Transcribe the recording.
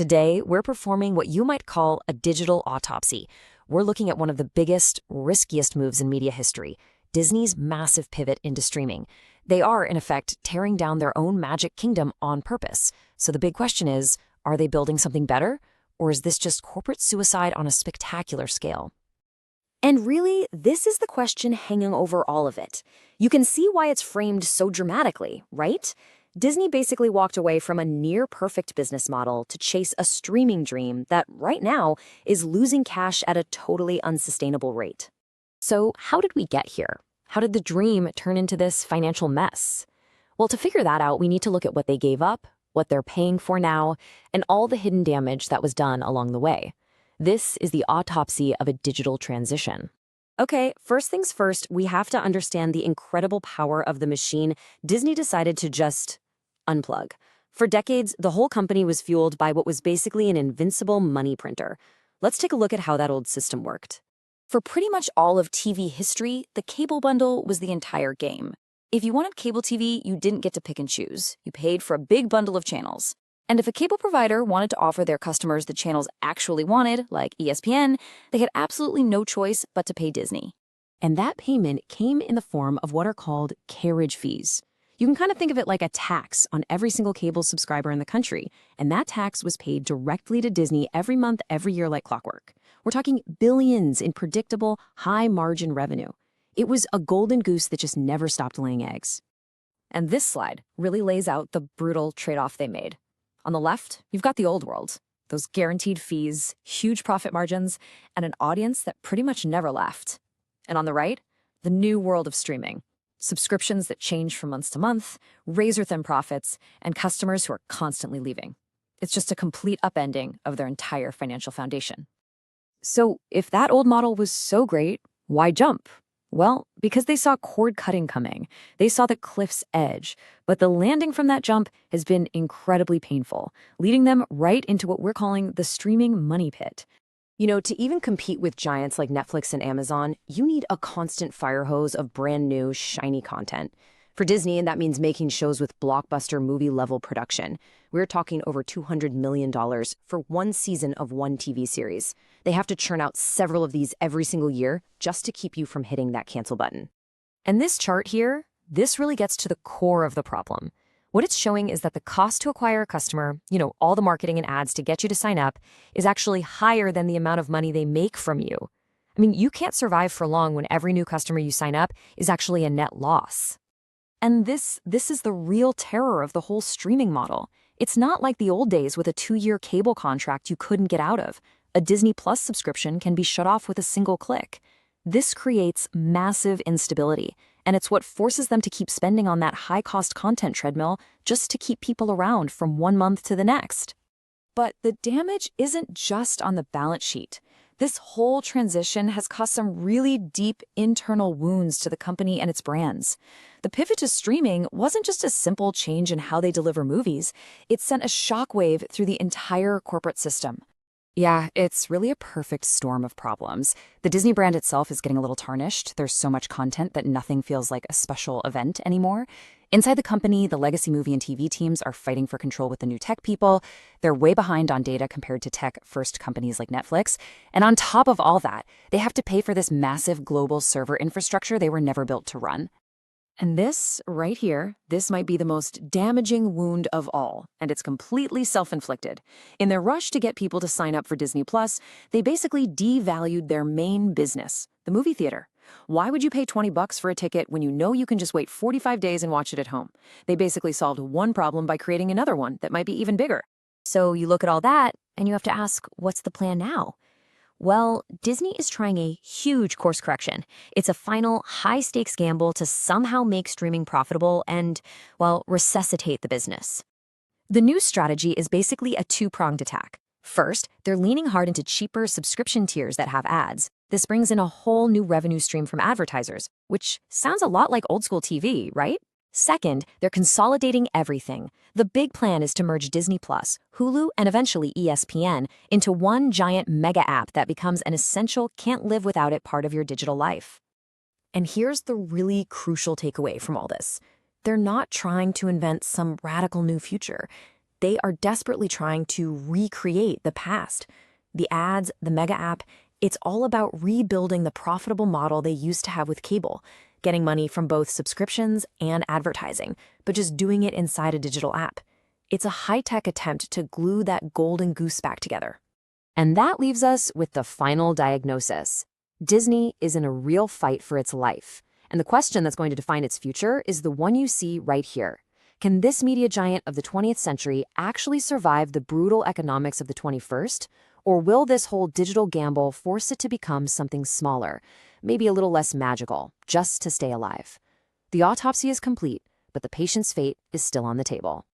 Today, we're performing what you might call a digital autopsy. We're looking at one of the biggest, riskiest moves in media history, Disney's massive pivot into streaming. They are, in effect, tearing down their own magic kingdom on purpose. So the big question is, are they building something better? Or is this just corporate suicide on a spectacular scale? And really, this is the question hanging over all of it. You can see why it's framed so dramatically, right? Disney basically walked away from a near-perfect business model to chase a streaming dream that, right now, is losing cash at a totally unsustainable rate. So how did we get here? How did the dream turn into this financial mess? Well, to figure that out, we need to look at what they gave up, what they're paying for now, and all the hidden damage that was done along the way. This is the autopsy of a digital transition. Okay, first things first, we have to understand the incredible power of the machine Disney decided to just unplug. For decades, the whole company was fueled by what was basically an invincible money printer. Let's take a look at how that old system worked. For pretty much all of TV history, the cable bundle was the entire game. If you wanted cable TV, you didn't get to pick and choose. You paid for a big bundle of channels. And if a cable provider wanted to offer their customers the channels actually wanted, like ESPN, they had absolutely no choice but to pay Disney. And that payment came in the form of what are called carriage fees. You can kind of think of it like a tax on every single cable subscriber in the country, and that tax was paid directly to Disney every month, every year like clockwork. We're talking billions in predictable, high-margin revenue. It was a golden goose that just never stopped laying eggs. And this slide really lays out the brutal trade-off they made. On the left, you've got the old world, those guaranteed fees, huge profit margins, and an audience that pretty much never left. And on the right, the new world of streaming, subscriptions that change from month to month, razor-thin profits, and customers who are constantly leaving. It's just a complete upending of their entire financial foundation. So if that old model was so great, why jump? Well, because they saw cord cutting coming. They saw the cliff's edge. But the landing from that jump has been incredibly painful, leading them right into what we're calling the streaming money pit. You know, to even compete with giants like Netflix and Amazon, you need a constant fire hose of brand new, shiny content. For Disney, that means making shows with blockbuster movie-level production. We're talking over $200 million for one season of one TV series. They have to churn out several of these every single year just to keep you from hitting that cancel button. And this chart here, this really gets to the core of the problem. What it's showing is that the cost to acquire a customer, all the marketing and ads to get you to sign up, is actually higher than the amount of money they make from you. I mean, you can't survive for long when every new customer you sign up is actually a net loss. And this is the real terror of the whole streaming model. It's not like the old days with a 2-year cable contract you couldn't get out of. A Disney Plus subscription can be shut off with a single click. This creates massive instability, and it's what forces them to keep spending on that high-cost content treadmill just to keep people around from one month to the next. But the damage isn't just on the balance sheet. This whole transition has caused some really deep internal wounds to the company and its brands. The pivot to streaming wasn't just a simple change in how they deliver movies. It sent a shockwave through the entire corporate system. Yeah, it's really a perfect storm of problems. The Disney brand itself is getting a little tarnished. There's so much content that nothing feels like a special event anymore. Inside the company, the legacy movie and TV teams are fighting for control with the new tech people. They're way behind on data compared to tech-first companies like Netflix. And on top of all that, they have to pay for this massive global server infrastructure they were never built to run. And this, right here, this might be the most damaging wound of all, and it's completely self-inflicted. In their rush to get people to sign up for Disney Plus, they basically devalued their main business, the movie theater. Why would you pay $20 for a ticket when you know you can just wait 45 days and watch it at home? They basically solved one problem by creating another one that might be even bigger. So you look at all that, and you have to ask, what's the plan now? Well, Disney is trying a huge course correction. It's a final, high-stakes gamble to somehow make streaming profitable and, well, resuscitate the business. The new strategy is basically a two-pronged attack. First, they're leaning hard into cheaper subscription tiers that have ads. This brings in a whole new revenue stream from advertisers, which sounds a lot like old-school TV, right? Second, they're consolidating everything. The big plan is to merge Disney Plus, Hulu, and eventually ESPN into one giant mega app that becomes an essential, can't-live-without-it part of your digital life. And here's the really crucial takeaway from all this. They're not trying to invent some radical new future. They are desperately trying to recreate the past. The ads, the mega app, it's all about rebuilding the profitable model they used to have with cable, getting money from both subscriptions and advertising, but just doing it inside a digital app. It's a high-tech attempt to glue that golden goose back together. And that leaves us with the final diagnosis. Disney is in a real fight for its life. And the question that's going to define its future is the one you see right here. Can this media giant of the 20th century actually survive the brutal economics of the 21st? Or will this whole digital gamble force it to become something smaller, maybe a little less magical, just to stay alive? The autopsy is complete, but the patient's fate is still on the table.